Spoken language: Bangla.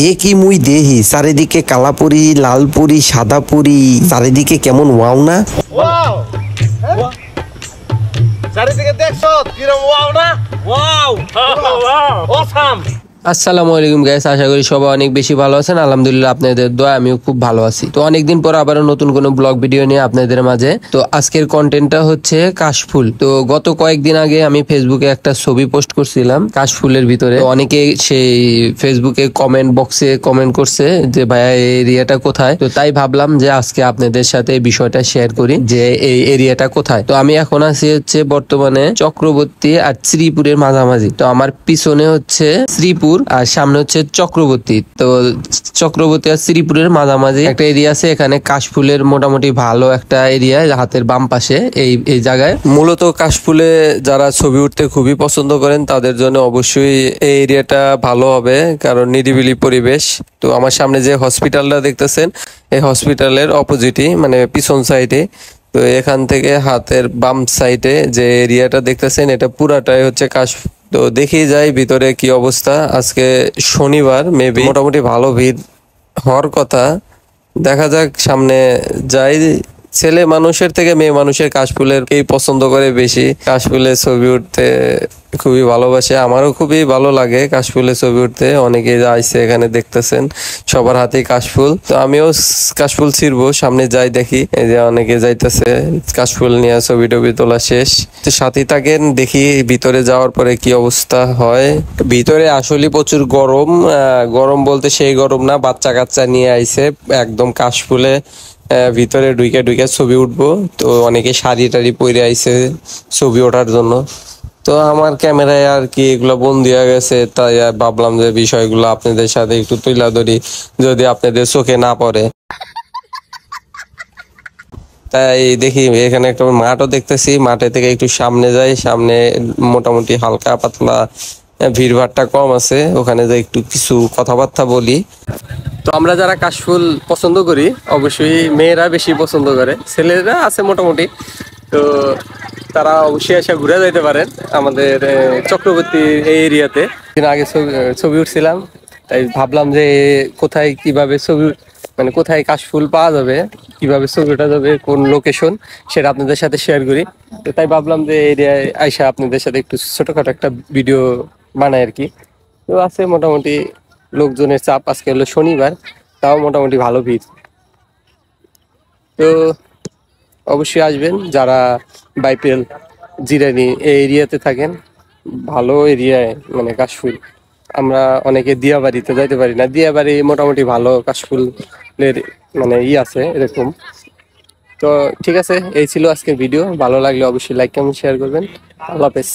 এ কি মুই দেহি চারিদিকে কালাপুরি লালপুরি সাদাপুরি চারিদিকে কেমন ওয়াও না। ওয়াও চারিদিকে দেখছো কিরম ওয়াও না ওয়াও অসাম। আসসালামু আলাইকুম গাইস, আশা করি সবাই অনেক বেশি ভালো আছেন। আলহামদুলিল্লাহ আপনাদের দোয়া আমিও খুব ভালো আছি। তো অনেকদিন পর আবারও নতুন কোনো ব্লগ ভিডিও নিয়ে আপনাদের মাঝে। তো আজকের কন্টেন্টটা হচ্ছে কাশফুল। তো গত কয়েকদিন আগে আমি ফেসবুকে একটা ছবি পোস্ট করছিলাম কাশফুলের ভিতরে। তো অনেকে সেই ফেসবুকে কমেন্ট বক্সে কমেন্ট করছে যে ভাইয়া এই এরিয়াটা কোথায়। তো তাই ভাবলাম যে আজকে আপনাদের সাথে এই বিষয়টা শেয়ার করি যে এই এরিয়াটা কোথায়। তো আমি এখন আছি হচ্ছে বর্তমানে চক্রবর্তী আর শ্রীপুরের মাঝামাঝি। তো আমার পিছনে হচ্ছে শ্রীপুর আর সামনে হচ্ছে চক্রবর্তী। তো চক্রবর্তী আর শ্রীপুরের মাঝামাঝি একটা এরিয়া আছে, এখানে কাশফুলের মোটামুটি ভালো একটা এরিয়া হাতের বাম পাশে এই জায়গায়। মূলত কাশফুলে যারা ছবি উঠতে খুবই পছন্দ করেন তাদের জন্য অবশ্যই এই এরিয়াটা ভালো হবে, কারণ নিরিবিলি পরিবেশ। তো আমার সামনে যে হসপিটালটা দেখতেছেন এই হসপিটালের অপোজিটই মানে পিছন সাইডে। তো এখান থেকে হাতের বাম সাইডে যে এরিয়াটা দেখতেছেন এটা পুরাটাই হচ্ছে কাশফুল। তো দেখি যাই ভিতরে কি অবস্থা। আজকে শনিবার, মেবি মোটামুটি ভালো ভিড় হওয়ার কথা। দেখা যাক, সামনে যাই। ছেলে মানুষের থেকে মেয়ে মানুষের কাশফুলের কেই পছন্দ করে বেশি। কাশফুলের ছবি উঠতে খুবই ভালোবাসে, আমারও খুবই ভালো লাগে কাশফুলের ছবি উঠতে। অনেকে আইছে এখানে দেখতেছেন, সবার হাতেই কাশফুল। তো আমিও কাশফুল ছিড়বো, সামনে যাই দেখি। এই যে অনেকে যাইতেছে কাশফুল নিয়ে ছবি টবি তোলা শেষ। তো সাথেই থাকেন, দেখি ভিতরে যাওয়ার পরে কি অবস্থা হয়। ভিতরে আসলে প্রচুর গরম। গরম বলতে সেই গরম না, বাচ্চা কাচ্চা নিয়ে আইছে একদম কাশফুলে ভিতরে ঢুকে ছবি উঠবো। তো অনেকে শাড়ি টাড়ি পরে আইছে ছবি ওঠার জন্য। তো আমার ক্যামেরায় আর কি এগুলো বন্দি হয়ে গেছে, তাই ভাবলাম যে বিষয়গুলো আপনাদের সাথে একটু তুলে ধরি, যদি আপনাদের চোখে না পড়ে। তাই দেখি এখানে একটা মাঠও দেখতেছি, মাঠে থেকে একটু সামনে যাই। সামনে মোটামুটি হালকা পাতলা ভিড়ভাড়টা কম আছে, ওখানে যাই একটু কিছু কথাবার্তা বলি। তো আমরা যারা কাশফুল পছন্দ করি, অবশ্যই মেয়েরা বেশি পছন্দ করে, ছেলেরা আছে মোটামুটি। তো তারা অবশ্যই এসে ঘুরে যাইতে পারেন আমাদের চক্রবর্তী এই এরিয়াতে। দিন আগে ছবি উঠছিলাম, তাই ভাবলাম যে কোথায় কিভাবে ছবি মানে কোথায় কাশফুল পাওয়া যাবে, কিভাবে ছবি ওঠা যাবে, কোন লোকেশন, সেটা আপনাদের সাথে শেয়ার করি। তো তাই ভাবলাম যে এরিয়ায় আইসা আপনাদের সাথে একটু ছোটখাটো একটা ভিডিও বানাই আর কি। তো আছে মোটামুটি লোকজনের চাপ, আজকে হলো শনিবার, তাও মোটামুটি ভালো ভিড়। তো অবশ্যই আসবেন যারা বাইপেল জিরানি এই এরিয়াতে থাকেন, ভালো এরিয়ায় মানে কাশফুল। আমরা অনেকে দিয়াবাড়িতে যাইতে পারি না, দিয়াবাড়ি মোটামুটি ভালো কাশফুলের মানে আছে এরকম। তো ঠিক আছে, এই ছিল আজকের ভিডিও। ভালো লাগলে অবশ্যই লাইক কমেন্ট শেয়ার করবেন। আল্লাহ হাফেজ।